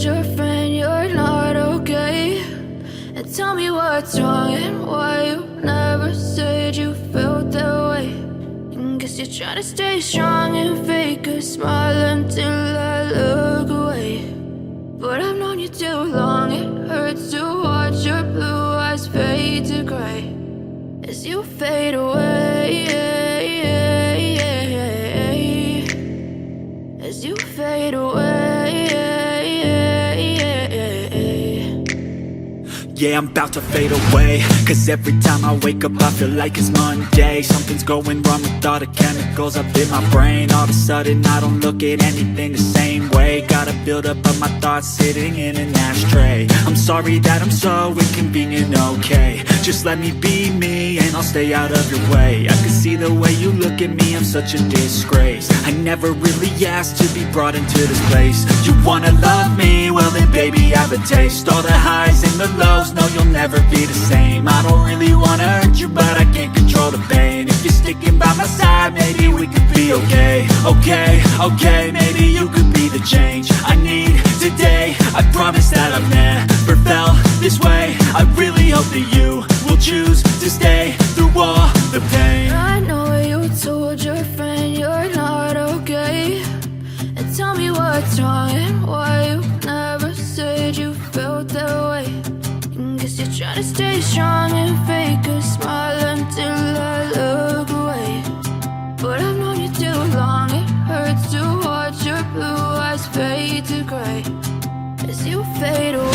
your friend you're not okay? And tell me what's wrong and why you never said you felt that way. And guess you're trying to stay strong and fake a smile until I look away. But I've known you too long, it hurts to watch your blue eyes fade to gray as you fade away, as you fade away. Yeah, I'm about to fade away, cause every time I wake up I feel like it's Monday. Something's going wrong with all the chemicals up in my brain. All of a sudden I don't look at anything the same way. Gotta build up of my thoughts sitting in an ashtray. I'm sorry that I'm so inconvenient, okay? Just let me be me and I'll stay out of your way. I can see the way you look at me, I'm such a disgrace. I never really asked to be brought into this place. You wanna love me? Well then baby I have a taste. All the highs and the lows, no you'll never be the same. I don't really wanna hurt you but I can't control the pain. If you're sticking by my side maybe we could be okay. Okay, maybe you could be the change I need today. I promise that I've never felt this way. I really hope that you will choose to stay through all the pain. I know you told your friend you're not okay. And tell me what's wrong and why you never said you felt that way. And guess you're trying to stay strong and fake a smile until I look away. But I've known you too long, it hurts to watch your blue eyes fade to gray as you fade away.